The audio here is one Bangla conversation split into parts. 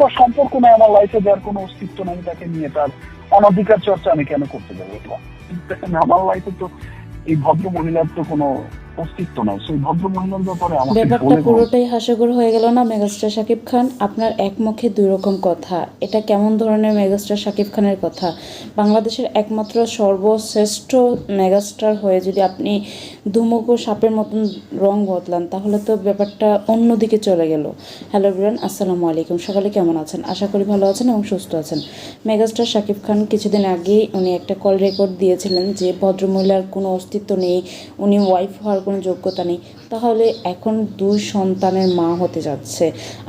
আমার সম্পর্ক নাই, আমার লাইফে যার কোনো অস্তিত্ব নাই, তাকে নিয়ে তার অনধিকার চর্চা আমি কেন করতে যাবো? আমার লাইফে তো এই ভদ্র মহিলার তো কোনো অস্তিত্ব নাই, সেই ভদ্র মহিলার ব্যাপারে আমাকে ব্যাপারটা বলে পুরোটাই হাস্যকর হয়ে গেল না মেগাস্টার শাকিব খান? আপনার এক মুখে দুই রকম কথা। এটা কেমন ধরনের মেগাস্টার শাকিব খানের কথা? বাংলাদেশের একমাত্র সর্বশ্রেষ্ঠ মেগাস্টার হয়ে যদি আপনি ধুমুকো সাপের মতন রং বদলান, তাহলে তো ব্যাপারটা অন্যদিকে চলে গেল। হ্যালো এভরিওয়ান, আসসালামু আলাইকুম। সকালে কেমন আছেন? আশা করি ভালো আছেন এবং সুস্থ আছেন। মেগাস্টার শাকিব খান কিছুদিন আগেই উনি একটা কল রেকর্ড দিয়েছিলেন যে ভদ্রমহিলার কোনো অস্তিত্ব নেই, উনি ওয়াইফ হওয়ার কোনো যোগ্যতা নেই। তাহলে এখন 2 সন্তানের মা হতে যাচ্ছে।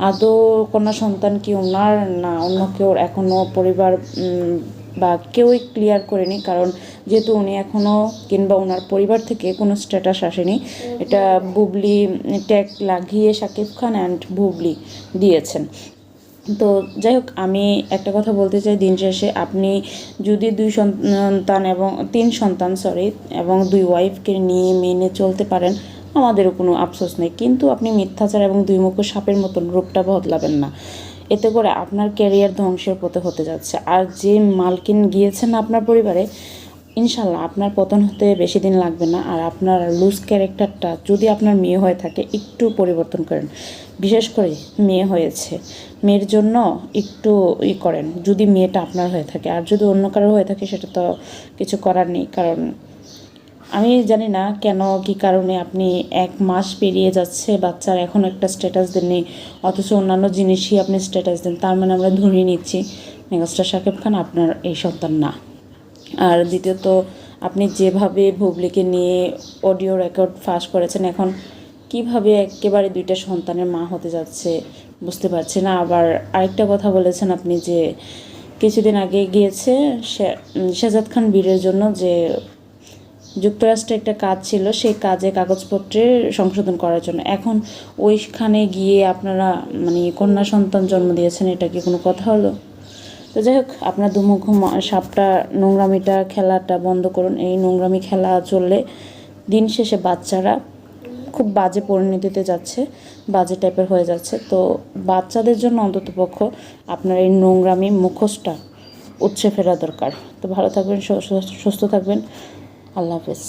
আদৌ কন্যা সন্তান কি ওনার না অন্য কেউ, এখনও পরিবার বা কেউই ক্লিয়ার করেনি। কারণ যেহেতু উনি এখনও কিংবা ওনার পরিবার থেকে কোনো স্ট্যাটাস আসেনি, এটা বুবলি ট্যাগ লাগিয়ে শাকিব খান অ্যান্ড বুবলি দিয়েছেন। তো যাই হোক, আমি একটা কথা বলতে চাই, দিন শেষে আপনি যদি 2 সন্তান এবং 3 সন্তান এবং 2 ওয়াইফকে নিয়ে মেনে চলতে পারেন, আমাদেরও কোনো আফসোস নেই। কিন্তু আপনি মিথ্যাচার এবং 2 মুখো সাপের মতন রূপটা বদলাবেন না। এতে করে আপনার ক্যারিয়ার ধ্বংসের পথে হতে যাচ্ছে। আর যে মালকিন গিয়েছেন আপনার পরিবারে, ইনশাল্লাহ আপনার পতন হতে বেশি দিন লাগবে না। আর আপনার লুজ ক্যারেক্টারটা যদি আপনার মেয়ে হয়ে থাকে, একটু পরিবর্তন করেন। বিশেষ করে মেয়ে হয়েছে, মেয়ের জন্য একটু করেন যদি মেয়েটা আপনার হয়ে থাকে। আর যদি অন্য কারোর হয়ে থাকে, সেটা তো কিছু করার নেই। কারণ আমি জানি না কেন, কী কারণে আপনি 1 মাস পেরিয়ে যাচ্ছে, বাচ্চার এখন একটা স্ট্যাটাস দেননি, অথচ অন্যান্য জিনিসই আপনি স্ট্যাটাস দেন। তার মানে আমরা ধরিয়ে নিচ্ছি মেগাস্টার শাকিব খান আপনার এই সন্তান না। আর দ্বিতীয়ত, আপনি যেভাবে বুবলিকে নিয়ে অডিও রেকর্ড ফাঁস করেছেন, এখন কিভাবে একেবারে 2টা সন্তানের মা হতে যাচ্ছে বুঝতে পারছি না। আবার আরেকটা কথা বলেছেন আপনি যে কিছুদিন আগে গিয়েছে শেহজাদ খান বীরের জন্য, যে যুক্তরাষ্ট্রে একটা কাজ ছিল, সেই কাজে কাগজপত্রে সংশোধন করার জন্য। এখন ওইখানে গিয়ে আপনারা মানে কন্যা সন্তান জন্ম দিয়েছেন, এটা কি কোনো কথা হলো? তো যাই হোক, আপনার দুমুখ সাপটা নোংরামিটা খেলাটা বন্ধ করুন। এই নোংরামি খেলা চললে দিন শেষে বাচ্চারা খুব বাজে পরিণতিতে যাচ্ছে, বাজে টাইপের হয়ে যাচ্ছে। তো বাচ্চাদের জন্য অন্ততপক্ষ আপনার এই নোংরামি মুখোশটা উৎসে ফেরা দরকার। তো ভালো থাকবেন, সুস্থ থাকবেন। আল্লাহ হাফেজ।